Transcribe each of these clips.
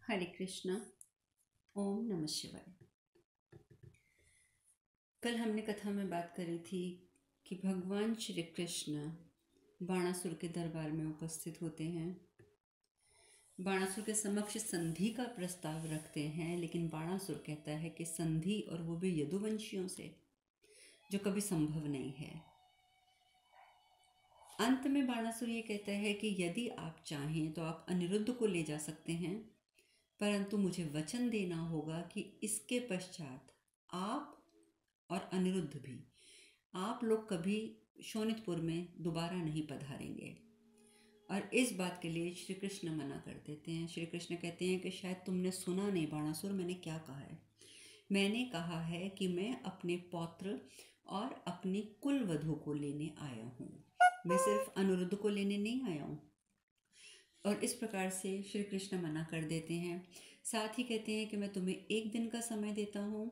हरे कृष्णा। ओम नमः शिवाय। कल हमने कथा में बात करी थी कि भगवान श्री कृष्ण बाणासुर के दरबार में उपस्थित होते हैं, बाणासुर के समक्ष संधि का प्रस्ताव रखते हैं, लेकिन बाणासुर कहता है कि संधि और वो भी यदुवंशियों से, जो कभी संभव नहीं है। अंत में बाणासुर ये कहता है कि यदि आप चाहें तो आप अनिरुद्ध को ले जा सकते हैं, परंतु मुझे वचन देना होगा कि इसके पश्चात आप और अनिरुद्ध भी, आप लोग कभी शोणितपुर में दोबारा नहीं पधारेंगे। और इस बात के लिए श्री कृष्ण मना कर देते हैं। श्री कृष्ण कहते हैं कि शायद तुमने सुना नहीं बाणासुर, मैंने क्या कहा है। मैंने कहा है कि मैं अपने पौत्र और अपनी कुल वधू को लेने आया हूँ, मैं सिर्फ अनिरुद्ध को लेने नहीं आया हूँ। और इस प्रकार से श्री कृष्ण मना कर देते हैं। साथ ही कहते हैं कि मैं तुम्हें एक दिन का समय देता हूँ,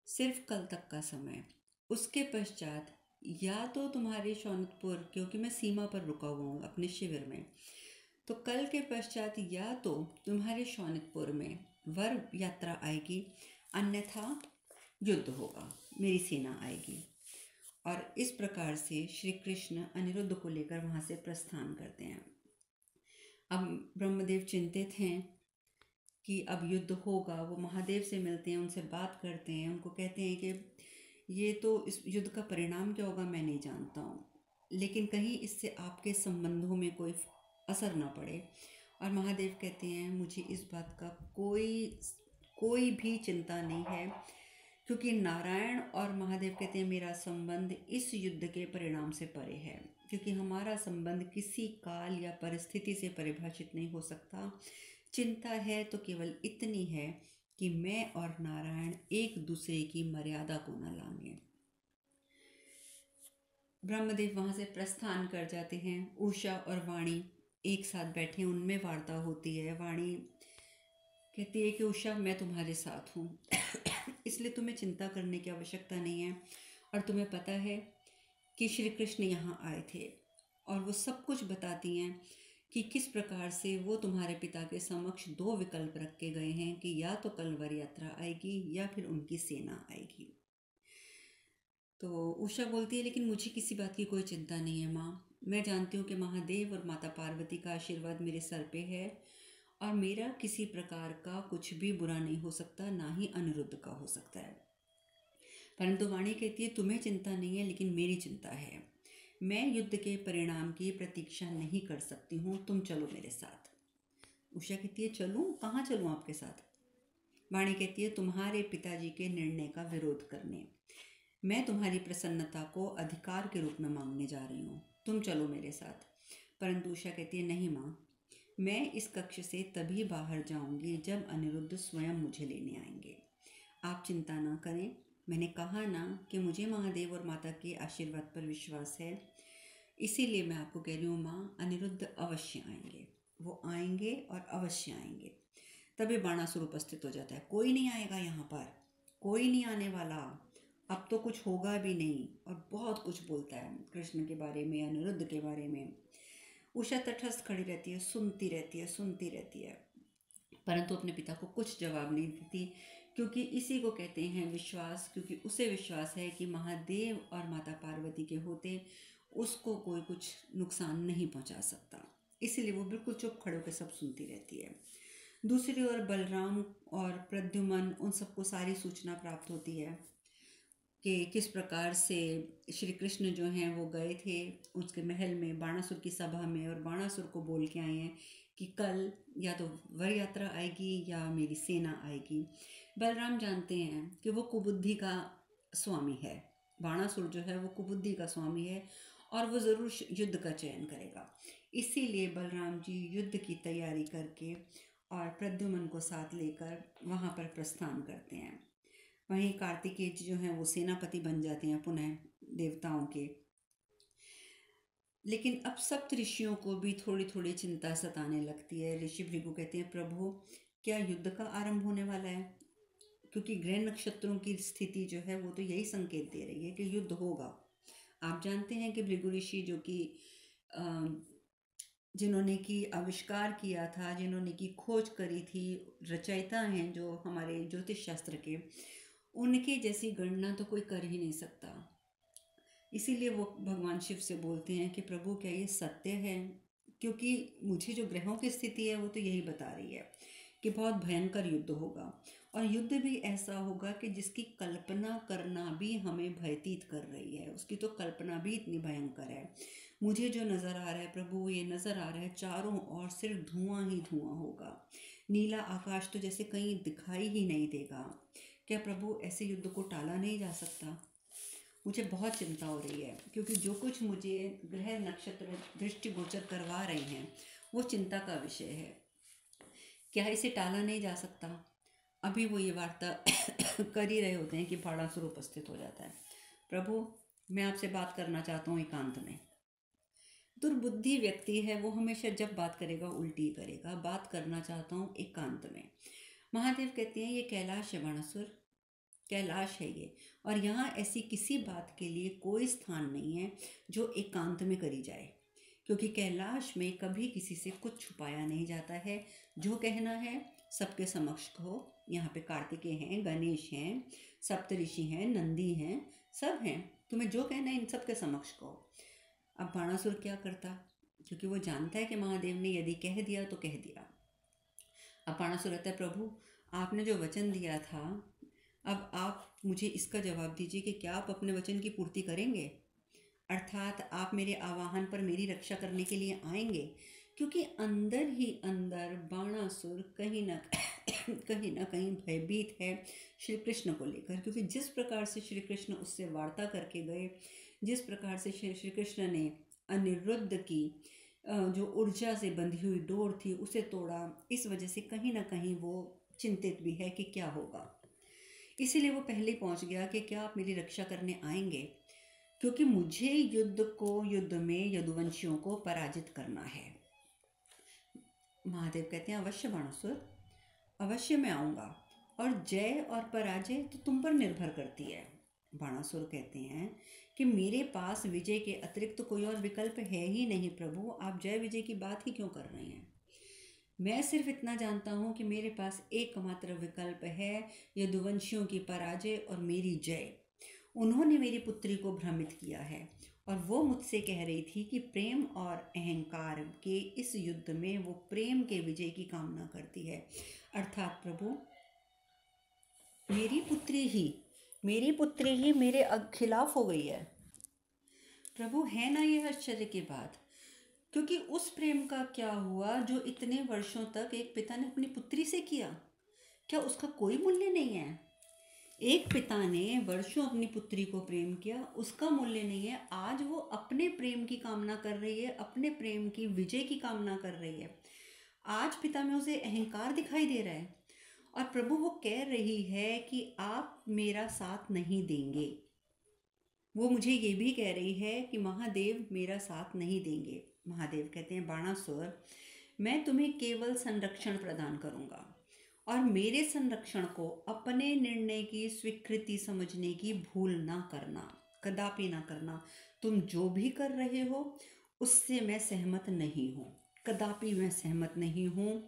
सिर्फ कल तक का समय। उसके पश्चात या तो तुम्हारे शोणितपुर, क्योंकि मैं सीमा पर रुका हुआ हूँ अपने शिविर में, तो कल के पश्चात या तो तुम्हारे शोणितपुर में वर यात्रा आएगी, अन्यथा युद्ध होगा, मेरी सेना आएगी। और इस प्रकार से श्री कृष्ण अनिरुद्ध को लेकर वहाँ से प्रस्थान करते हैं। अब ब्रह्मदेव चिंतित हैं कि अब युद्ध होगा। वो महादेव से मिलते हैं, उनसे बात करते हैं, उनको कहते हैं कि ये तो इस युद्ध का परिणाम क्या होगा मैं नहीं जानता हूँ, लेकिन कहीं इससे आपके संबंधों में कोई असर ना पड़े। और महादेव कहते हैं मुझे इस बात का कोई भी चिंता नहीं है, क्योंकि नारायण और महादेव कहते हैं मेरा संबंध इस युद्ध के परिणाम से परे है, क्योंकि हमारा संबंध किसी काल या परिस्थिति से परिभाषित नहीं हो सकता। चिंता है तो केवल इतनी है कि मैं और नारायण एक दूसरे की मर्यादा को न लांघें। ब्रह्मदेव वहां से प्रस्थान कर जाते हैं। उषा और वाणी एक साथ बैठे, उनमें वार्ता होती है। वाणी कहती है कि उषा मैं तुम्हारे साथ हूँ इसलिए तुम्हें चिंता करने की आवश्यकता नहीं है। और तुम्हें पता है कि श्री कृष्ण यहाँ आए थे, और वो सब कुछ बताती हैं कि किस प्रकार से वो तुम्हारे पिता के समक्ष दो विकल्प रख के गए हैं कि या तो कल वर यात्रा आएगी या फिर उनकी सेना आएगी। तो उषा बोलती है लेकिन मुझे किसी बात की कोई चिंता नहीं है माँ, मैं जानती हूँ कि महादेव और माता पार्वती का आशीर्वाद मेरे सर पे है, और मेरा किसी प्रकार का कुछ भी बुरा नहीं हो सकता, ना ही अनिरुद्ध का हो सकता है। परंतु वाणी कहती है तुम्हें चिंता नहीं है, लेकिन मेरी चिंता है। मैं युद्ध के परिणाम की प्रतीक्षा नहीं कर सकती हूँ, तुम चलो मेरे साथ। उषा कहती है चलूँ? कहाँ चलूँ आपके साथ? वाणी कहती है तुम्हारे पिताजी के निर्णय का विरोध करने। मैं तुम्हारी प्रसन्नता को अधिकार के रूप में मांगने जा रही हूँ, तुम चलो मेरे साथ। परंतु उषा कहती है नहीं माँ, मैं इस कक्ष से तभी बाहर जाऊंगी जब अनिरुद्ध स्वयं मुझे लेने आएंगे। आप चिंता ना करें, मैंने कहा ना कि मुझे महादेव और माता के आशीर्वाद पर विश्वास है, इसीलिए मैं आपको कह रही हूँ माँ, अनिरुद्ध अवश्य आएंगे, वो आएंगे और अवश्य आएंगे। तभी बाणासुर उपस्थित हो जाता है। कोई नहीं आएगा यहाँ पर, कोई नहीं आने वाला, अब तो कुछ होगा भी नहीं। और बहुत कुछ बोलता है कृष्ण के बारे में, अनिरुद्ध के बारे में। उषा तटस्थ खड़ी रहती है, सुनती रहती है, सुनती रहती है, परंतु अपने पिता को कुछ जवाब नहीं देती, क्योंकि इसी को कहते हैं विश्वास। क्योंकि उसे विश्वास है कि महादेव और माता पार्वती के होते उसको कोई कुछ नुकसान नहीं पहुंचा सकता, इसीलिए वो बिल्कुल चुप खड़े होकर सब सुनती रहती है। दूसरी ओर बलराम और प्रद्युम्न, उन सबको सारी सूचना प्राप्त होती है कि किस प्रकार से श्री कृष्ण जो हैं वो गए थे उसके महल में बाणासुर की सभा में, और बाणासुर को बोल के आए हैं कि कल या तो वर यात्रा आएगी या मेरी सेना आएगी। बलराम जानते हैं कि वो कुबुद्धि का स्वामी है, बाणासुर जो है वो कुबुद्धि का स्वामी है, और वो ज़रूर युद्ध का चयन करेगा। इसीलिए बलराम जी युद्ध की तैयारी करके और प्रद्युम्न को साथ लेकर वहाँ पर प्रस्थान करते हैं। वहीं कार्तिकेय जो हैं वो सेनापति बन जाते हैं पुनः देवताओं के। लेकिन अब सप्त ऋषियों को भी थोड़ी थोड़ी चिंता सताने लगती है। ऋषि भृगु कहते हैं प्रभु, क्या युद्ध का आरंभ होने वाला है? क्योंकि ग्रह नक्षत्रों की स्थिति जो है वो तो यही संकेत दे रही है कि युद्ध होगा। आप जानते हैं कि भृगु ऋषि जो कि जिन्होंने की आविष्कार किया था, जिन्होंने की खोज करी थी, रचयिता हैं जो हमारे ज्योतिष शास्त्र के, उनके जैसी गणना तो कोई कर ही नहीं सकता। इसीलिए वो भगवान शिव से बोलते हैं कि प्रभु क्या ये सत्य है? क्योंकि मुझे जो ग्रहों की स्थिति है वो तो यही बता रही है कि बहुत भयंकर युद्ध होगा, और युद्ध भी ऐसा होगा कि जिसकी कल्पना करना भी हमें भयभीत कर रही है। उसकी तो कल्पना भी इतनी भयंकर है। मुझे जो नज़र आ रहा है प्रभु, ये नज़र आ रहा है चारों ओर सिर्फ धुआं ही धुआं होगा। नीला आकाश तो जैसे कहीं दिखाई ही नहीं देगा। क्या प्रभु ऐसे युद्ध को टाला नहीं जा सकता? मुझे बहुत चिंता हो रही है, क्योंकि जो कुछ मुझे ग्रह नक्षत्र दृष्टिगोचर करवा रहे हैं वो चिंता का विषय है। क्या इसे टाला नहीं जा सकता? अभी वो ये वार्ता कर ही रहे होते हैं कि बाणासुर उपस्थित हो जाता है। प्रभु, मैं आपसे बात करना चाहता हूँ एकांत में। दुर्बुद्धि व्यक्ति है वो, हमेशा जब बात करेगा उल्टी ही करेगा। बात करना चाहता हूँ एकांत में। महादेव कहते हैं ये कैलाश है बाणासुर, कैलाश है ये, और यहाँ ऐसी किसी बात के लिए कोई स्थान नहीं है जो एकांत में करी जाए, क्योंकि कैलाश में कभी किसी से कुछ छुपाया नहीं जाता है। जो कहना है सबके समक्ष कहो। यहाँ पे कार्तिकेय हैं, गणेश हैं, सप्तऋषि हैं, नंदी हैं, सब हैं। तुम्हें जो कहना है इन सबके समक्ष कहो। अब बाणासुर क्या करता? क्योंकि वो जानता है कि महादेव ने यदि कह दिया तो कह दिया। अब बाणासुर कहता है प्रभु, आपने जो वचन दिया था, अब आप मुझे इसका जवाब दीजिए कि क्या आप अपने वचन की पूर्ति करेंगे? अर्थात आप मेरे आवाहन पर मेरी रक्षा करने के लिए आएंगे? क्योंकि अंदर ही अंदर बाणासुर कहीं ना कहीं ना कहीं भयभीत है श्री कृष्ण को लेकर। क्योंकि जिस प्रकार से श्री कृष्ण उससे वार्ता करके गए, जिस प्रकार से श्री कृष्ण ने अनिरुद्ध की जो ऊर्जा से बंधी हुई डोर थी उसे तोड़ा, इस वजह से कहीं ना कहीं वो चिंतित भी है कि क्या होगा। इसीलिए वो पहले पहुंच गया कि क्या आप मेरी रक्षा करने आएंगे, क्योंकि मुझे युद्ध में यदुवंशियों को पराजित करना है। महादेव कहते हैं अवश्य बाणासुर, अवश्य मैं आऊँगा, और जय और पराजय तो तुम पर निर्भर करती है। बाणासुर कहते हैं कि मेरे पास विजय के अतिरिक्त तो कोई और विकल्प है ही नहीं प्रभु, आप जय विजय की बात ही क्यों कर रहे हैं? मैं सिर्फ इतना जानता हूँ कि मेरे पास एकमात्र विकल्प है यदुवंशियों की पराजय और मेरी जय। उन्होंने मेरी पुत्री को भ्रमित किया है, और वो मुझसे कह रही थी कि प्रेम और अहंकार के इस युद्ध में वो प्रेम के विजय की कामना करती है। अर्थात प्रभु, मेरी पुत्री ही मेरे खिलाफ हो गई है। प्रभु, है ना ये आश्चर्य की बात? क्योंकि उस प्रेम का क्या हुआ जो इतने वर्षों तक एक पिता ने अपनी पुत्री से किया? क्या उसका कोई मूल्य नहीं है? एक पिता ने वर्षों अपनी पुत्री को प्रेम किया, उसका मूल्य नहीं है। आज वो अपने प्रेम की कामना कर रही है, अपने प्रेम की विजय की कामना कर रही है। आज पिता में उसे अहंकार दिखाई दे रहा है, और प्रभु वो कह रही है कि आप मेरा साथ नहीं देंगे। वो मुझे ये भी कह रही है कि महादेव मेरा साथ नहीं देंगे। महादेव कहते हैं बाणासुर, मैं तुम्हें केवल संरक्षण प्रदान करूंगा, और मेरे संरक्षण को अपने निर्णय की स्वीकृति समझने की भूल ना करना, कदापि ना करना। तुम जो भी कर रहे हो उससे मैं सहमत नहीं हूँ, कदापि मैं सहमत नहीं हूँ,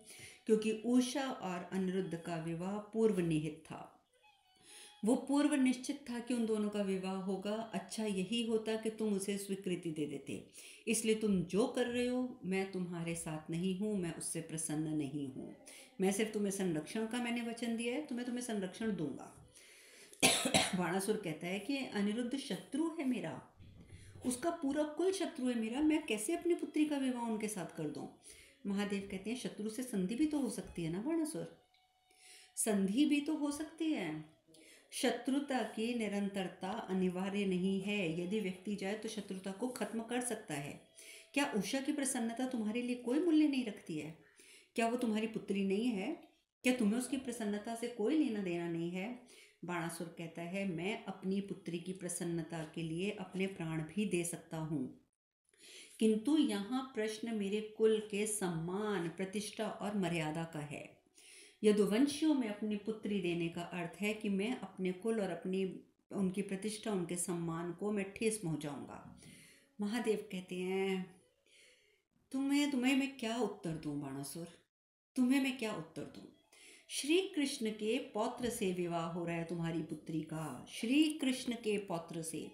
क्योंकि उषा और अनिरुद्ध का विवाह पूर्व निहित था। वो पूर्व निश्चित था कि उन दोनों का विवाह होगा। अच्छा यही होता कि तुम उसे स्वीकृति दे देते। इसलिए तुम जो कर रहे हो मैं तुम्हारे साथ नहीं हूँ, मैं उससे प्रसन्न नहीं हूँ। मैं सिर्फ तुम्हें संरक्षण का मैंने वचन दिया है, तो मैं तुम्हें संरक्षण दूंगा। बाणासुर कहता है कि अनिरुद्ध शत्रु है मेरा, उसका पूरा कुल शत्रु है मेरा, मैं कैसे अपनी पुत्री का विवाह उनके साथ कर दूं? महादेव कहते हैं शत्रु से संधि भी तो हो सकती है ना बाणासुर, संधि भी तो हो सकती है। शत्रुता की निरंतरता अनिवार्य नहीं है। यदि व्यक्ति चाहे तो शत्रुता को खत्म कर सकता है। क्या उषा की प्रसन्नता तुम्हारे लिए कोई मूल्य नहीं रखती है? क्या वो तुम्हारी पुत्री नहीं है? क्या तुम्हें उसकी प्रसन्नता से कोई लेना देना नहीं है? बाणासुर कहता है मैं अपनी पुत्री की प्रसन्नता के लिए अपने प्राण भी दे सकता हूँ, किंतु यहाँ प्रश्न मेरे कुल के सम्मान, प्रतिष्ठा और मर्यादा का है। यदुवंशियों में अपनी पुत्री देने का अर्थ है कि मैं अपने कुल और अपनी उनकी प्रतिष्ठा, उनके सम्मान को मैं ठेस पहुंचाऊंगा। महादेव कहते हैं तुम्हें तुम्हें मैं क्या उत्तर दूं बाणासुर, तुम्हें मैं क्या उत्तर दूं? श्री कृष्ण के पौत्र से विवाह हो रहा है तुम्हारी पुत्री का, श्री कृष्ण के पौत्र से।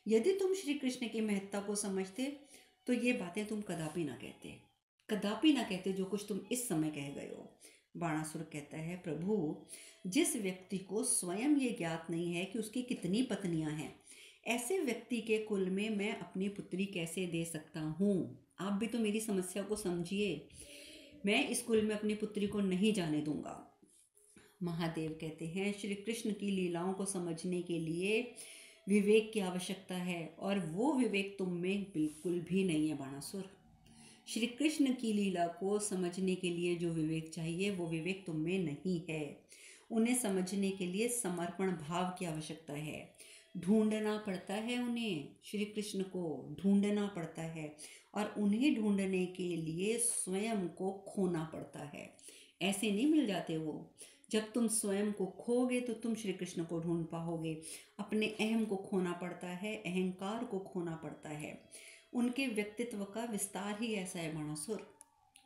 यदि तुम श्री कृष्ण की महत्ता को समझते तो ये बातें तुम कदापि ना कहते, कदापि ना कहते जो कुछ तुम इस समय कह गए हो। बाणासुर कहता है, प्रभु, जिस व्यक्ति को स्वयं ये ज्ञात नहीं है कि उसकी कितनी पत्नियां हैं, ऐसे व्यक्ति के कुल में मैं अपनी पुत्री कैसे दे सकता हूँ? आप भी तो मेरी समस्या को समझिए। मैं इस कुल में अपनी पुत्री को नहीं जाने दूंगा। महादेव कहते हैं, श्री कृष्ण की लीलाओं को समझने के लिए विवेक की आवश्यकता है, और वो विवेक तुम में बिल्कुल भी नहीं है बाणासुर। श्री कृष्ण की लीला को समझने के लिए जो विवेक चाहिए वो विवेक तुम में नहीं है। उन्हें समझने के लिए समर्पण भाव की आवश्यकता है। ढूंढना पड़ता है उन्हें, श्री कृष्ण को ढूंढना पड़ता है, और उन्हें ढूंढने के लिए स्वयं को खोना पड़ता है। ऐसे नहीं मिल जाते वो। जब तुम स्वयं को खोगे तो तुम श्री कृष्ण को ढूंढ पाओगे। अपने अहम को खोना पड़ता है, अहंकार को खोना पड़ता है। उनके व्यक्तित्व का विस्तार ही ऐसा है बाणासुर,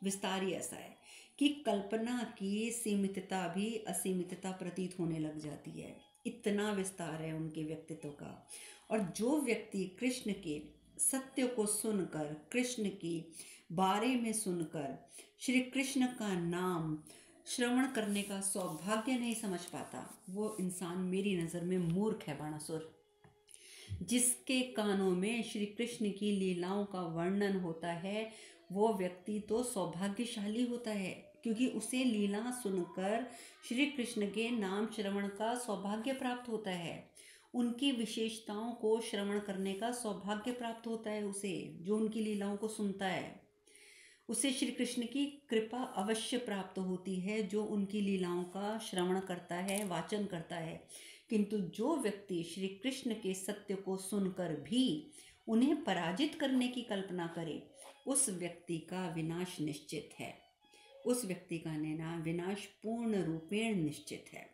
विस्तार ही ऐसा है कि कल्पना की सीमितता भी असीमितता प्रतीत होने लग जाती है। इतना विस्तार है उनके व्यक्तित्व का। और जो व्यक्ति कृष्ण के सत्य को सुनकर, कृष्ण की बारे में सुनकर श्री कृष्ण का नाम श्रवण करने का सौभाग्य नहीं समझ पाता, वो इंसान मेरी नज़र में मूर्ख है बाणासुर। जिसके कानों में श्री कृष्ण की लीलाओं का वर्णन होता है वो व्यक्ति तो सौभाग्यशाली होता है, क्योंकि उसे लीला सुनकर श्री कृष्ण के नाम श्रवण का सौभाग्य प्राप्त होता है। उनकी विशेषताओं को श्रवण करने का सौभाग्य प्राप्त होता है उसे, जो उनकी लीलाओं को सुनता है। उसे श्री कृष्ण की कृपा अवश्य प्राप्त होती है जो उनकी लीलाओं का श्रवण करता है, वाचन करता है। किंतु जो व्यक्ति श्री कृष्ण के सत्य को सुनकर भी उन्हें पराजित करने की कल्पना करे, उस व्यक्ति का विनाश निश्चित है। उस व्यक्ति का विनाश पूर्ण रूपेण निश्चित है।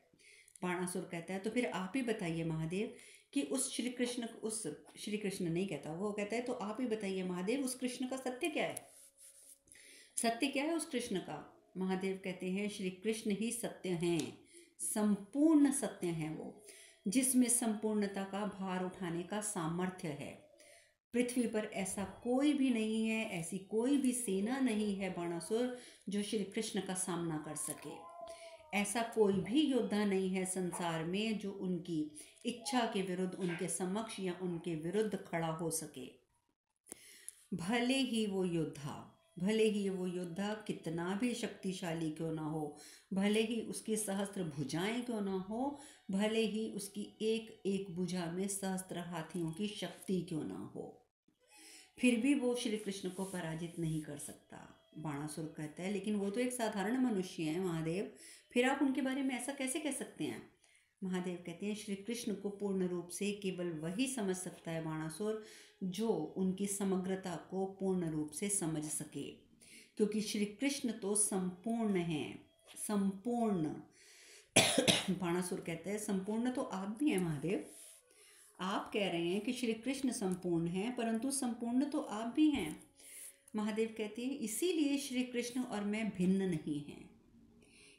बाणासुर कहता है, तो फिर आप ही बताइए महादेव कि उस श्री कृष्ण नहीं कहता, वो कहता है तो आप ही बताइए महादेव, उस कृष्ण का सत्य क्या है? सत्य क्या है उस कृष्ण का? महादेव कहते हैं, श्री कृष्ण ही सत्य हैं, संपूर्ण सत्य हैं वो, जिसमें संपूर्णता का भार उठाने का सामर्थ्य है। पृथ्वी पर ऐसा कोई भी नहीं है, ऐसी कोई भी सेना नहीं है बाणासुर जो श्री कृष्ण का सामना कर सके। ऐसा कोई भी योद्धा नहीं है संसार में जो उनकी इच्छा के विरुद्ध, उनके समक्ष या उनके विरुद्ध खड़ा हो सके। भले ही वो योद्धा कितना भी शक्तिशाली क्यों ना हो, भले ही उसकी सहस्त्र भुजाएं क्यों ना हो, भले ही उसकी एक एक भुजा में सहस्त्र हाथियों की शक्ति क्यों ना हो, फिर भी वो श्री कृष्ण को पराजित नहीं कर सकता। बाणासुर कहता है, लेकिन वो तो एक साधारण मनुष्य है महादेव, फिर आप उनके बारे में ऐसा कैसे कह सकते हैं? महादेव कहते हैं, श्री कृष्ण को पूर्ण रूप से केवल वही समझ सकता है बाणासुर जो उनकी समग्रता को पूर्ण रूप से समझ सके, क्योंकि श्री कृष्ण तो संपूर्ण हैं, संपूर्ण। बाणासुर कहते हैं, संपूर्ण तो आप भी हैं महादेव। आप कह रहे हैं कि श्री कृष्ण संपूर्ण हैं, परंतु संपूर्ण तो आप भी हैं। महादेव कहते हैं, इसीलिए श्री कृष्ण और मैं भिन्न नहीं हैं,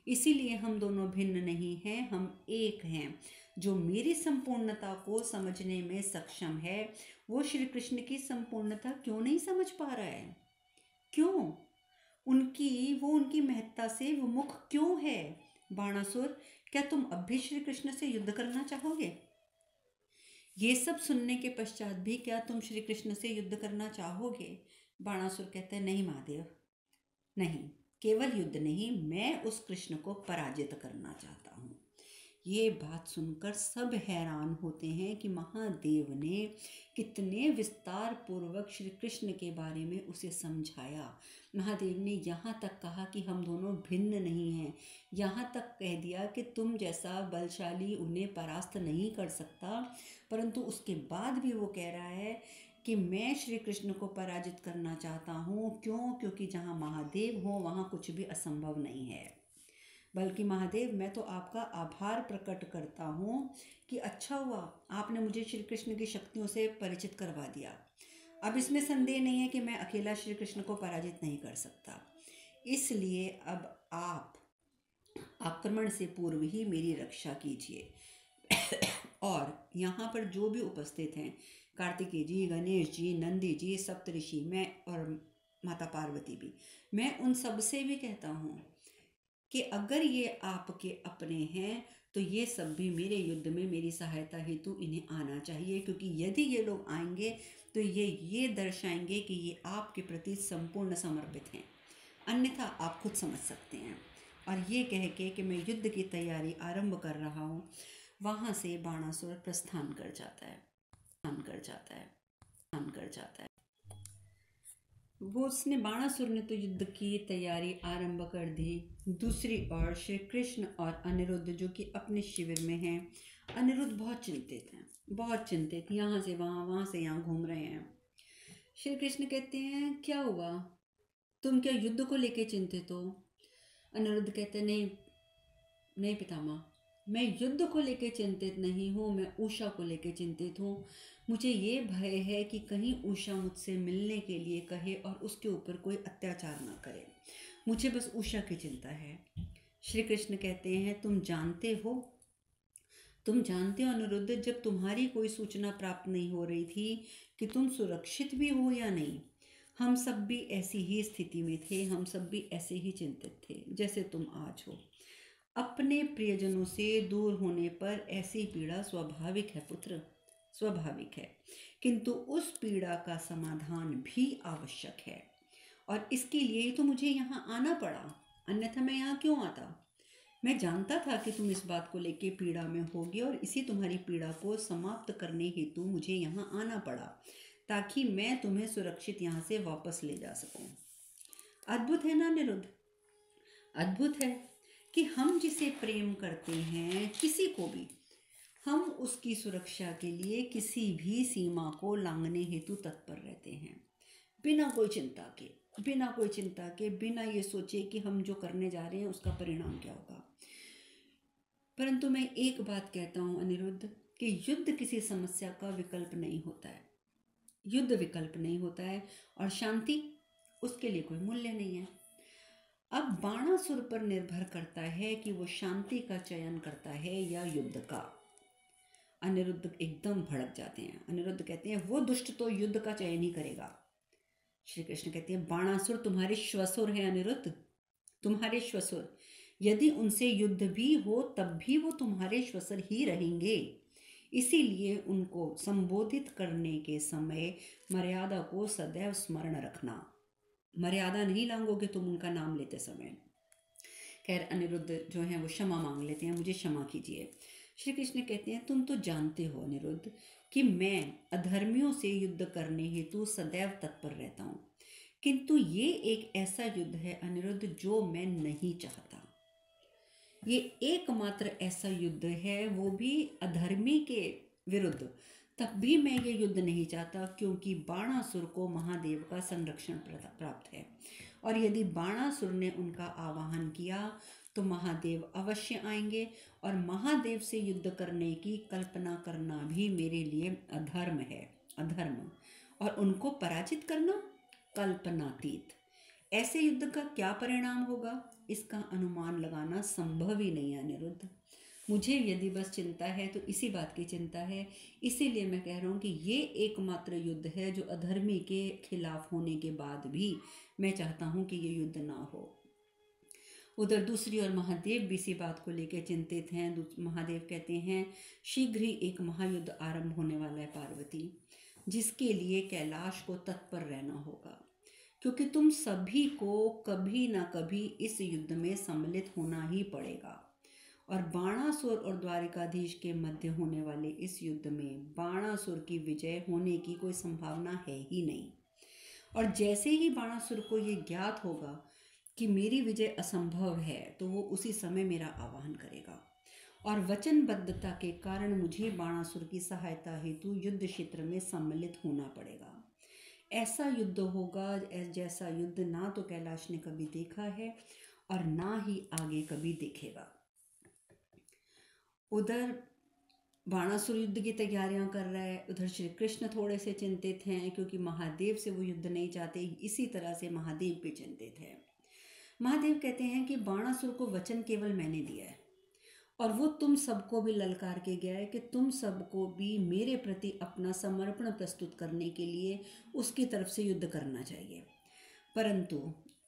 इसीलिए हम दोनों भिन्न नहीं हैं, हम एक हैं। जो मेरी संपूर्णता को समझने में सक्षम है वो श्री कृष्ण की संपूर्णता क्यों नहीं समझ पा रहा है? क्यों? उनकी महत्ता से विमुख क्यों है? बाणासुर, क्या तुम अब भी श्री कृष्ण से युद्ध करना चाहोगे? ये सब सुनने के पश्चात भी क्या तुम श्री कृष्ण से युद्ध करना चाहोगे? बाणासुर कहते हैं, नहीं महादेव, नहीं, केवल युद्ध नहीं, मैं उस कृष्ण को पराजित करना चाहता हूँ। ये बात सुनकर सब हैरान होते हैं कि महादेव ने कितने विस्तार पूर्वक श्री कृष्ण के बारे में उसे समझाया। महादेव ने यहाँ तक कहा कि हम दोनों भिन्न नहीं हैं, यहाँ तक कह दिया कि तुम जैसा बलशाली उन्हें परास्त नहीं कर सकता, परंतु उसके बाद भी वो कह रहा है कि मैं श्री कृष्ण को पराजित करना चाहता हूँ। क्यों? क्योंकि जहाँ महादेव हो वहाँ कुछ भी असंभव नहीं है। बल्कि महादेव, मैं तो आपका आभार प्रकट करता हूँ कि अच्छा हुआ आपने मुझे श्री कृष्ण की शक्तियों से परिचित करवा दिया। अब इसमें संदेह नहीं है कि मैं अकेला श्री कृष्ण को पराजित नहीं कर सकता, इसलिए अब आप आक्रमण से पूर्व ही मेरी रक्षा कीजिए। और यहाँ पर जो भी उपस्थित हैं, कार्तिकेय जी, गणेश जी, नंदी जी, सप्तऋषि, मैं और माता पार्वती भी, मैं उन सब से भी कहता हूँ कि अगर ये आपके अपने हैं तो ये सब भी मेरे युद्ध में मेरी सहायता हेतु इन्हें आना चाहिए, क्योंकि यदि ये लोग आएंगे तो ये दर्शाएंगे कि ये आपके प्रति संपूर्ण समर्पित हैं, अन्यथा आप खुद समझ सकते हैं। और ये कह के कि मैं युद्ध की तैयारी आरंभ कर रहा हूँ, वहाँ से बाणासुर प्रस्थान कर जाता है। वो उसने बाणासुर ने तो युद्ध की तैयारी आरंभ कर दी। दूसरी ओर श्री कृष्ण और अनिरुद्ध जो कि अपने शिविर में हैं, अनिरुद्ध बहुत चिंतित, यहाँ से वहाँ से यहाँ घूम रहे हैं। श्री कृष्ण कहते हैं, क्या हुआ, तुम क्या युद्ध को लेके चिंतित हो? अनिरुद्ध कहते हैं, नहीं पितामह, मैं युद्ध को लेके चिंतित नहीं हूँ, मैं उषा को लेके चिंतित हूँ। मुझे ये भय है कि कहीं उषा मुझसे मिलने के लिए कहे और उसके ऊपर कोई अत्याचार ना करे। मुझे बस उषा की चिंता है। श्री कृष्ण कहते हैं, तुम जानते हो अनिरुद्ध, जब तुम्हारी कोई सूचना प्राप्त नहीं हो रही थी कि तुम सुरक्षित भी हो या नहीं, हम सब भी ऐसी ही स्थिति में थे, हम सब भी ऐसे ही चिंतित थे जैसे तुम आज हो। अपने प्रियजनों से दूर होने पर ऐसी पीड़ा स्वाभाविक है पुत्र, स्वाभाविक है, किंतु उस पीड़ा का समाधान भी आवश्यक है, और इसके लिए तो मुझे यहाँ आना पड़ा, अन्यथा मैं यहाँ क्यों आता? मैं जानता था कि तुम इस बात को लेके पीड़ा में होगी, और इसी तुम्हारी पीड़ा को समाप्त करने हेतु मुझे यहाँ आना पड़ा, ताकि मैं तुम्हें सुरक्षित यहाँ से वापस ले जा सकूं। अद्भुत है ना अनिरुद्ध? अद्भुत है कि हम जिसे प्रेम करते हैं, किसी को भी, हम उसकी सुरक्षा के लिए किसी भी सीमा को लांघने हेतु तत्पर रहते हैं, बिना कोई चिंता के, बिना ये सोचे कि हम जो करने जा रहे हैं उसका परिणाम क्या होगा। परंतु मैं एक बात कहता हूँ अनिरुद्ध, कि युद्ध किसी समस्या का विकल्प नहीं होता है, युद्ध विकल्प नहीं होता है, और शांति उसके लिए कोई मूल्य नहीं है। अब बाणासुर पर निर्भर करता है कि वो शांति का चयन करता है या युद्ध का। अनिरुद्ध एकदम भड़क जाते हैं। अनिरुद्ध कहते हैं, वो दुष्ट तो युद्ध का चयन ही करेगा। श्री कृष्ण कहते हैं, बाणासुर तुम्हारे श्वसुर हैं अनिरुद्ध, तुम्हारे श्वसुर। यदि उनसे युद्ध भी हो तब भी वो तुम्हारे श्वसुर ही रहेंगे, इसीलिए उनको संबोधित करने के समय मर्यादा को सदैव स्मरण रखना। मर्यादा नहीं लांघोगे तुम उनका नाम लेते समय। खैर अनिरुद्ध जो हैं वो क्षमा मांग लेते हैं, मुझे क्षमा कीजिए। श्री कृष्ण कहते हैं, तुम तो जानते हो अनिरुद्ध कि मैं अधर्मियों से युद्ध करने हेतु सदैव तत्पर रहता हूँ, किंतु ये एक ऐसा युद्ध है अनिरुद्ध जो मैं नहीं चाहता। ये एकमात्र ऐसा युद्ध है, वो भी अधर्मी के विरुद्ध, तब भी मैं ये युद्ध नहीं चाहता, क्योंकि बाणासुर को महादेव का संरक्षण प्राप्त है, और यदि बाणासुर ने उनका आवाहन किया तो महादेव अवश्य आएंगे, और महादेव से युद्ध करने की कल्पना करना भी मेरे लिए अधर्म है, अधर्म, और उनको पराजित करना कल्पनातीत। ऐसे युद्ध का क्या परिणाम होगा, इसका अनुमान लगाना संभव ही नहीं है अनिरुद्ध। मुझे यदि बस चिंता है तो इसी बात की चिंता है, इसीलिए मैं कह रहा हूँ कि ये एकमात्र युद्ध है जो अधर्मी के खिलाफ होने के बाद भी मैं चाहता हूँ कि ये युद्ध ना हो। उधर दूसरी ओर महादेव भी इसी बात को लेकर चिंतित हैं। महादेव कहते हैं, शीघ्र ही एक महायुद्ध आरंभ होने वाला है पार्वती, जिसके लिए कैलाश को तत्पर रहना होगा, क्योंकि तुम सभी को कभी ना कभी इस युद्ध में सम्मिलित होना ही पड़ेगा, और बाणासुर और द्वारिकाधीश के मध्य होने वाले इस युद्ध में बाणासुर की विजय होने की कोई संभावना है ही नहीं। और जैसे ही बाणासुर को ये ज्ञात होगा कि मेरी विजय असंभव है, तो वो उसी समय मेरा आवाहन करेगा, और वचनबद्धता के कारण मुझे बाणासुर की सहायता हेतु युद्ध क्षेत्र में सम्मिलित होना पड़ेगा। ऐसा युद्ध होगा जैसा युद्ध ना तो कैलाश ने कभी देखा है और ना ही आगे कभी देखेगा। उधर बाणासुर युद्ध की तैयारियां कर रहा है। उधर श्री कृष्ण थोड़े से चिंतित हैं क्योंकि महादेव से वो युद्ध नहीं चाहते। इसी तरह से महादेव भी चिंतित है। महादेव कहते हैं कि बाणासुर को वचन केवल मैंने दिया है और वो तुम सबको भी ललकार के गया है कि तुम सबको भी मेरे प्रति अपना समर्पण प्रस्तुत करने के लिए उसकी तरफ से युद्ध करना चाहिए। परंतु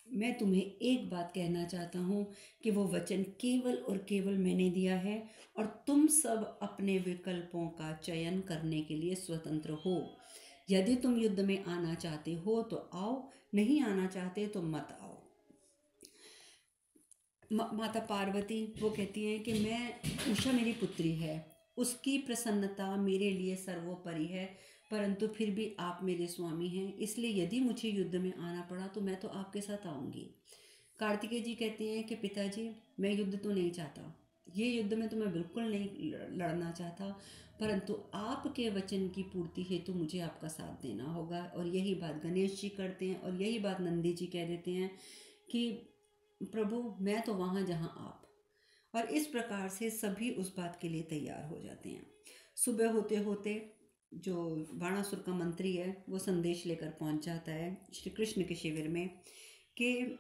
मैं तुम्हें एक बात कहना चाहता हूँ कि वो वचन केवल और केवल मैंने दिया है और तुम सब अपने विकल्पों का चयन करने के लिए स्वतंत्र हो। यदि तुम युद्ध में आना चाहते हो तो आओ, नहीं आना चाहते तो मत आओ। माता पार्वती वो कहती हैं कि मैं, उषा मेरी पुत्री है, उसकी प्रसन्नता मेरे लिए सर्वोपरि है, परंतु फिर भी आप मेरे स्वामी हैं, इसलिए यदि मुझे युद्ध में आना पड़ा तो मैं तो आपके साथ आऊँगी। कार्तिकेय जी कहते हैं कि पिताजी मैं युद्ध तो नहीं चाहता, ये युद्ध में तो मैं बिल्कुल नहीं लड़ना चाहता, परंतु आपके वचन की पूर्ति हेतु मुझे आपका साथ देना होगा। और यही बात गणेश जी करते हैं और यही बात नंदी जी कह देते हैं कि प्रभु मैं तो वहाँ जहाँ आप। और इस प्रकार से सभी उस बात के लिए तैयार हो जाते हैं। सुबह होते होते जो बाणासुर का मंत्री है वो संदेश लेकर पहुँच जाता है श्री कृष्ण के शिविर में कि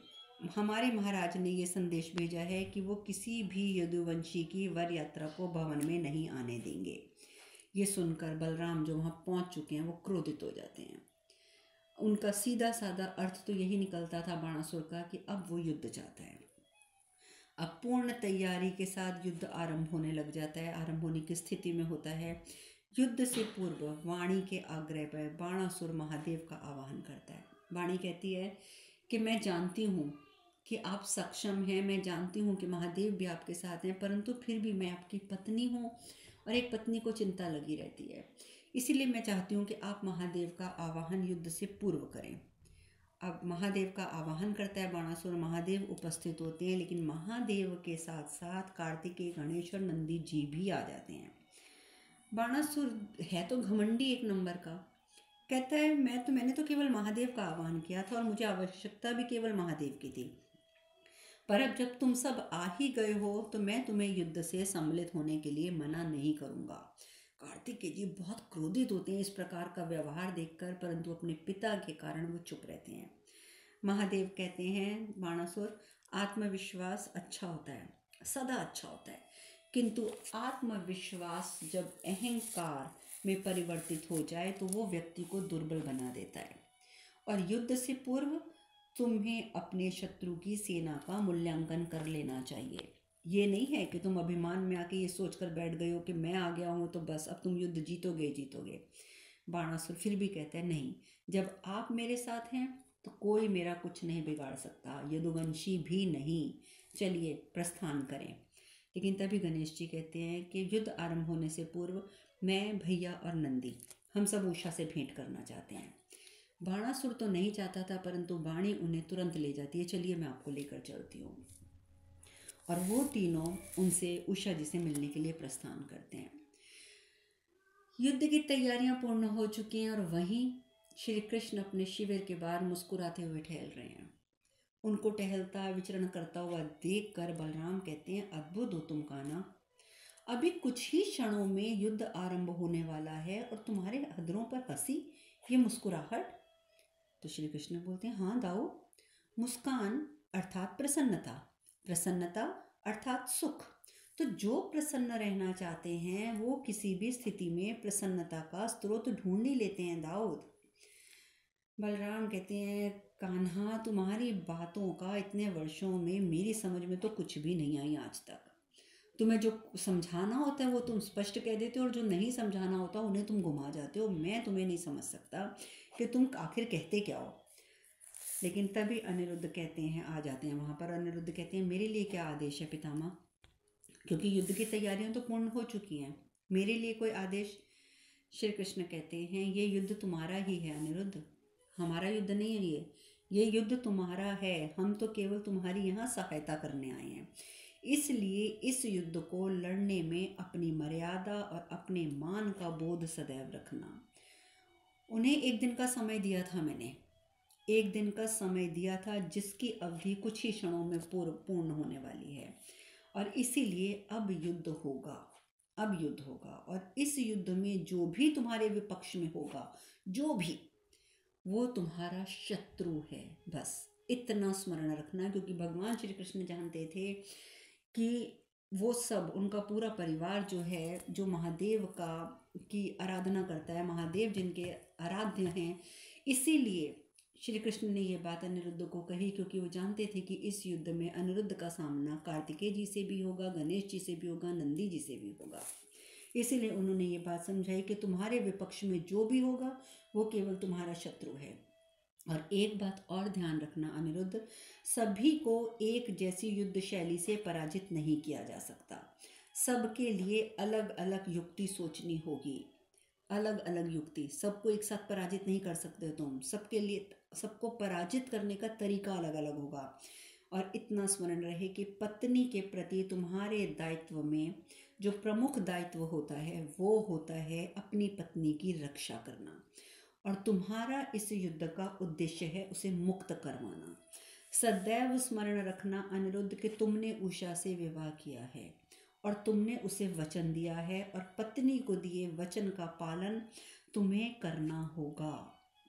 हमारे महाराज ने ये संदेश भेजा है कि वो किसी भी यदुवंशी की वर यात्रा को भवन में नहीं आने देंगे। ये सुनकर बलराम जो वहाँ पहुँच चुके हैं वो क्रोधित हो जाते हैं। उनका सीधा साधा अर्थ तो यही निकलता था बाणासुर का कि अब वो युद्ध चाहता है। अब पूर्ण तैयारी के साथ युद्ध आरंभ होने लग जाता है। आरंभ होने की स्थिति में होता है। युद्ध से पूर्व वाणी के आग्रह पर बाणासुर महादेव का आवाहन करता है। वाणी कहती है कि मैं जानती हूँ कि आप सक्षम हैं, मैं जानती हूँ कि महादेव भी आपके साथ हैं, परंतु फिर भी मैं आपकी पत्नी हूँ और एक पत्नी को चिंता लगी रहती है, इसीलिए मैं चाहती हूँ कि आप महादेव का आवाहन युद्ध से पूर्व करें। अब महादेव का आवाहन करता है बाणासुर, महादेव उपस्थित होते हैं, लेकिन महादेव के साथ साथ कार्तिकेय, गणेश और नंदी जी भी आ जाते हैं। बाणासुर है तो घमंडी एक नंबर का, कहता है मैंने तो केवल महादेव का आवाहन किया था और मुझे आवश्यकता भी केवल महादेव की थी, पर अब जब तुम सब आ ही गए हो तो मैं तुम्हें युद्ध से सम्मिलित होने के लिए मना नहीं करूँगा। कार्तिकेय जी बहुत क्रोधित होते हैं इस प्रकार का व्यवहार देखकर, परंतु अपने पिता के कारण वो चुप रहते हैं। महादेव कहते हैं बाणासुर आत्मविश्वास अच्छा होता है, सदा अच्छा होता है, किंतु आत्मविश्वास जब अहंकार में परिवर्तित हो जाए तो वो व्यक्ति को दुर्बल बना देता है। और युद्ध से पूर्व तुम्हें अपने शत्रु की सेना का मूल्यांकन कर लेना चाहिए। ये नहीं है कि तुम अभिमान में आके ये सोचकर बैठ गए हो कि मैं आ गया हूँ तो बस अब तुम युद्ध जीतोगे जीतोगे। बाणासुर फिर भी कहते हैं नहीं, जब आप मेरे साथ हैं तो कोई मेरा कुछ नहीं बिगाड़ सकता, यदुवंशी भी नहीं, चलिए प्रस्थान करें। लेकिन तभी गणेश जी कहते हैं कि युद्ध आरंभ होने से पूर्व मैं, भैया और नंदी हम सब उषा से भेंट करना चाहते हैं। बाणासुर तो नहीं चाहता था, परंतु वाणी उन्हें तुरंत ले जाती है, चलिए मैं आपको लेकर चलती हूँ। और वो तीनों उनसे उषा जी से मिलने के लिए प्रस्थान करते हैं। युद्ध की तैयारियां पूर्ण हो चुकी हैं और वहीं श्री कृष्ण अपने शिविर के बाहर मुस्कुराते हुए टहल रहे हैं। उनको टहलता विचरण करता हुआ देखकर बलराम कहते हैं अद्भुत हो तुम कान्हा, अभी कुछ ही क्षणों में युद्ध आरंभ होने वाला है और तुम्हारे अधरों पर हंसी, ये मुस्कुराहट। तो श्री कृष्ण बोलते हैं हाँ दाऊ, मुस्कान अर्थात प्रसन्नता, प्रसन्नता अर्थात सुख। तो जो प्रसन्न रहना चाहते हैं वो किसी भी स्थिति में प्रसन्नता का स्रोत ढूंढ ही लेते हैं दाऊद। बलराम कहते हैं कान्हा, तुम्हारी बातों का इतने वर्षों में मेरी समझ में तो कुछ भी नहीं आई आज तक। तुम्हें जो समझाना होता है वो तुम स्पष्ट कह देते हो और जो नहीं समझाना होता उन्हें तुम घुमा जाते हो। मैं तुम्हें नहीं समझ सकता कि तुम आखिर कहते क्या हो। लेकिन तभी अनिरुद्ध कहते हैं, आ जाते हैं वहाँ पर। अनिरुद्ध कहते हैं मेरे लिए क्या आदेश है पितामह, क्योंकि युद्ध की तैयारियां तो पूर्ण हो चुकी हैं, मेरे लिए कोई आदेश। श्री कृष्ण कहते हैं ये युद्ध तुम्हारा ही है अनिरुद्ध, हमारा युद्ध नहीं है ये युद्ध तुम्हारा है, हम तो केवल तुम्हारी यहाँ सहायता करने आए हैं। इसलिए इस युद्ध को लड़ने में अपनी मर्यादा और अपने मान का बोध सदैव रखना। उन्हें एक दिन का समय दिया था, मैंने एक दिन का समय दिया था जिसकी अवधि कुछ ही क्षणों में पूर्ण होने वाली है, और इसीलिए अब युद्ध होगा। अब युद्ध होगा और इस युद्ध में जो भी तुम्हारे विपक्ष में होगा, जो भी, वो तुम्हारा शत्रु है। बस इतना स्मरण रखना, क्योंकि भगवान श्री कृष्ण जानते थे कि वो सब, उनका पूरा परिवार जो है, जो महादेव का की आराधना करता है, महादेव जिनके आराध्य हैं, इसीलिए श्री कृष्ण ने ये बात अनिरुद्ध को कही, क्योंकि वो जानते थे कि इस युद्ध में अनिरुद्ध का सामना कार्तिकेय जी से भी होगा, गणेश जी से भी होगा, नंदी जी से भी होगा। इसीलिए उन्होंने ये बात समझाई कि तुम्हारे विपक्ष में जो भी होगा वो केवल तुम्हारा शत्रु है। और एक बात और ध्यान रखना अनिरुद्ध, सभी को एक जैसी युद्ध शैली से पराजित नहीं किया जा सकता। सबके लिए अलग अलग युक्ति सोचनी होगी, अलग अलग युक्ति। सबको एक साथ पराजित नहीं कर सकते तुम, सबके लिए सबको पराजित करने का तरीका अलग अलग होगा। और इतना स्मरण रहे कि पत्नी के प्रति तुम्हारे दायित्व में जो प्रमुख दायित्व होता है वो होता है अपनी पत्नी की रक्षा करना, और तुम्हारा इस युद्ध का उद्देश्य है उसे मुक्त करवाना। सदैव स्मरण रखना अनिरुद्ध कि तुमने उषा से विवाह किया है और तुमने उसे वचन दिया है, और पत्नी को दिए वचन का पालन तुम्हें करना होगा,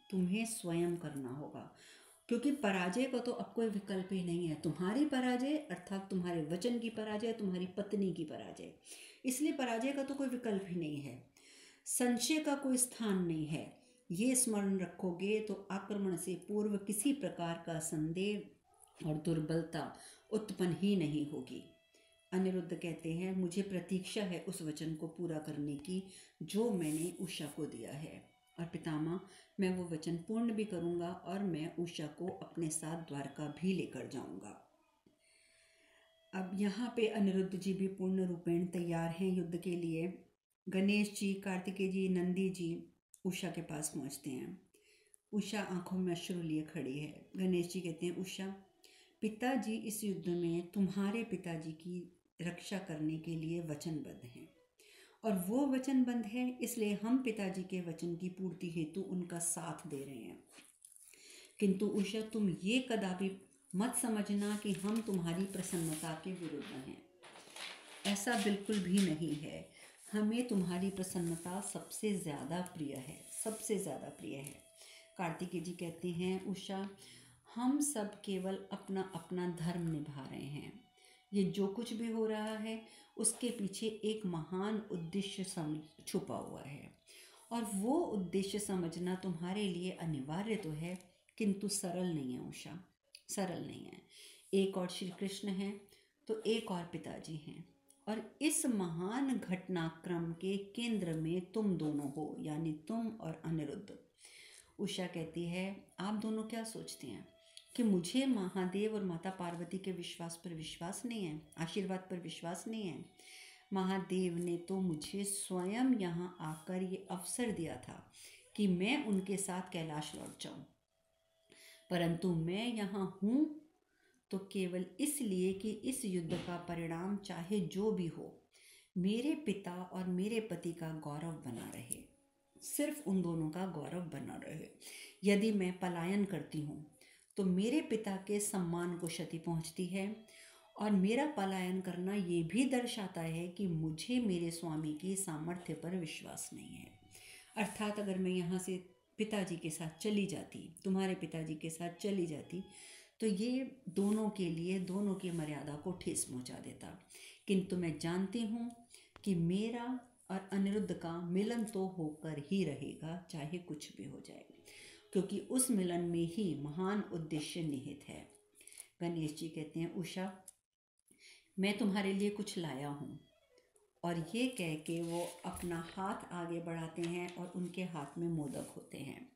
तुम्हें स्वयं करना होगा। क्योंकि पराजय का तो अब कोई विकल्प ही नहीं है। तुम्हारी पराजय अर्थात तुम्हारे वचन की पराजय, तुम्हारी पत्नी की पराजय, इसलिए पराजय का तो कोई विकल्प ही नहीं है, संशय का कोई स्थान नहीं है। ये स्मरण रखोगे तो आक्रमण से पूर्व किसी प्रकार का संदेह और दुर्बलता उत्पन्न ही नहीं होगी। अनिरुद्ध कहते हैं, मुझे प्रतीक्षा है उस वचन को पूरा करने की जो मैंने उषा को दिया है, और पितामह मैं वो वचन पूर्ण भी करूंगा, और मैं उषा को अपने साथ द्वारका भी लेकर जाऊंगा। अब यहाँ पे अनिरुद्ध जी भी पूर्ण रूपेण तैयार हैं युद्ध के लिए। गणेश जी, कार्तिकेय जी, नंदी जी उषा के पास पहुँचते हैं। उषा आंखों में अश्रु लिए खड़ी है। गणेश जी कहते हैं, उषा, पिताजी इस युद्ध में तुम्हारे पिताजी की रक्षा करने के लिए वचनबद्ध हैं, और वो वचनबद्ध है, इसलिए हम पिताजी के वचन की पूर्ति हेतु उनका साथ दे रहे हैं। किंतु उषा, तुम ये कदापि मत समझना कि हम तुम्हारी प्रसन्नता के विरुद्ध हैं। ऐसा बिल्कुल भी नहीं है। हमें तुम्हारी प्रसन्नता सबसे ज़्यादा प्रिय है, सबसे ज़्यादा प्रिय है। कार्तिकेय जी कहते हैं, उषा, हम सब केवल अपना अपना धर्म निभा रहे हैं। ये जो कुछ भी हो रहा है उसके पीछे एक महान उद्देश्य छुपा हुआ है, और वो उद्देश्य समझना तुम्हारे लिए अनिवार्य तो है, किंतु सरल नहीं है उषा, सरल नहीं है। एक और श्री कृष्ण हैं तो एक और पिताजी हैं, और इस महान घटनाक्रम के केंद्र में तुम दोनों हो, यानी तुम और अनिरुद्ध। उषा कहती है, आप दोनों क्या सोचते हैं कि मुझे महादेव और माता पार्वती के विश्वास पर विश्वास नहीं है, आशीर्वाद पर विश्वास नहीं है? महादेव ने तो मुझे स्वयं यहाँ आकर ये अवसर दिया था कि मैं उनके साथ कैलाश लौट जाऊं, परंतु मैं यहाँ हूँ तो केवल इसलिए कि इस युद्ध का परिणाम चाहे जो भी हो, मेरे पिता और मेरे पति का गौरव बना रहे, सिर्फ उन दोनों का गौरव बना रहे। यदि मैं पलायन करती हूँ तो मेरे पिता के सम्मान को क्षति पहुँचती है, और मेरा पलायन करना ये भी दर्शाता है कि मुझे मेरे स्वामी की सामर्थ्य पर विश्वास नहीं है। अर्थात अगर मैं यहाँ से पिताजी के साथ चली जाती, तुम्हारे पिताजी के साथ चली जाती, तो ये दोनों के लिए, दोनों की मर्यादा को ठेस पहुँचा देता। किंतु मैं जानती हूँ कि मेरा और अनिरुद्ध का मिलन तो होकर ही रहेगा, चाहे कुछ भी हो जाए, क्योंकि उस मिलन में ही महान उद्देश्य निहित है। गणेश जी कहते हैं, उषा, मैं तुम्हारे लिए कुछ लाया हूँ, और ये कह के वो अपना हाथ आगे बढ़ाते हैं और उनके हाथ में मोदक होते हैं।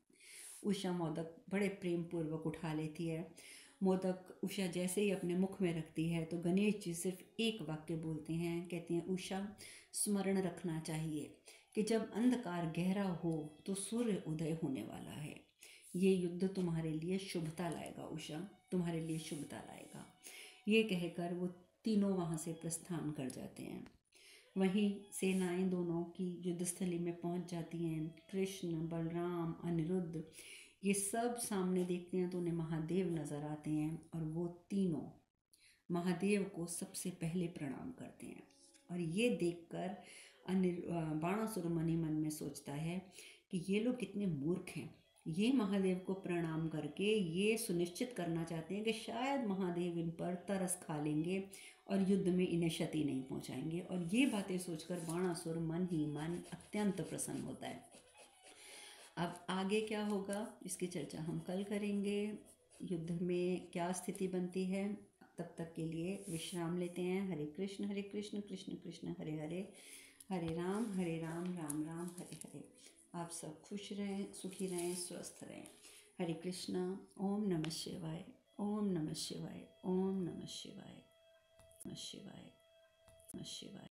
उषा मोदक बड़े प्रेम पूर्वक उठा लेती है। मोदक उषा जैसे ही अपने मुख में रखती है तो गणेश जी सिर्फ एक वाक्य बोलते हैं, कहते हैं, उषा, स्मरण रखना चाहिए कि जब अंधकार गहरा हो तो सूर्य उदय होने वाला है। ये युद्ध तुम्हारे लिए शुभता लाएगा उषा, तुम्हारे लिए शुभता लाएगा। ये कहकर वो तीनों वहाँ से प्रस्थान कर जाते हैं। वहीं सेनाएं दोनों की युद्धस्थली में पहुंच जाती हैं। कृष्ण, बलराम, अनिरुद्ध, ये सब सामने देखते हैं तो उन्हें महादेव नजर आते हैं, और वो तीनों महादेव को सबसे पहले प्रणाम करते हैं। और ये देखकर बाणासुर मन ही मन में सोचता है कि ये लोग कितने मूर्ख हैं। ये महादेव को प्रणाम करके ये सुनिश्चित करना चाहते हैं कि शायद महादेव इन पर तरस खा लेंगे और युद्ध में इन्हें क्षति नहीं पहुंचाएंगे। और ये बातें सोचकर बाणासुर मन ही मन अत्यंत प्रसन्न होता है। अब आगे क्या होगा इसकी चर्चा हम कल करेंगे। युद्ध में क्या स्थिति बनती है, तब तक के लिए विश्राम लेते हैं। हरे कृष्ण कृष्ण कृष्ण हरे हरे, हरे राम राम राम हरे हरे। आप सब खुश रहें, सुखी रहें, स्वस्थ रहें। हरे कृष्णा। ओम नमः शिवाय, ओम नमः शिवाय, ओम नमः शिवाय, नमः शिवाय, नमः शिवाय।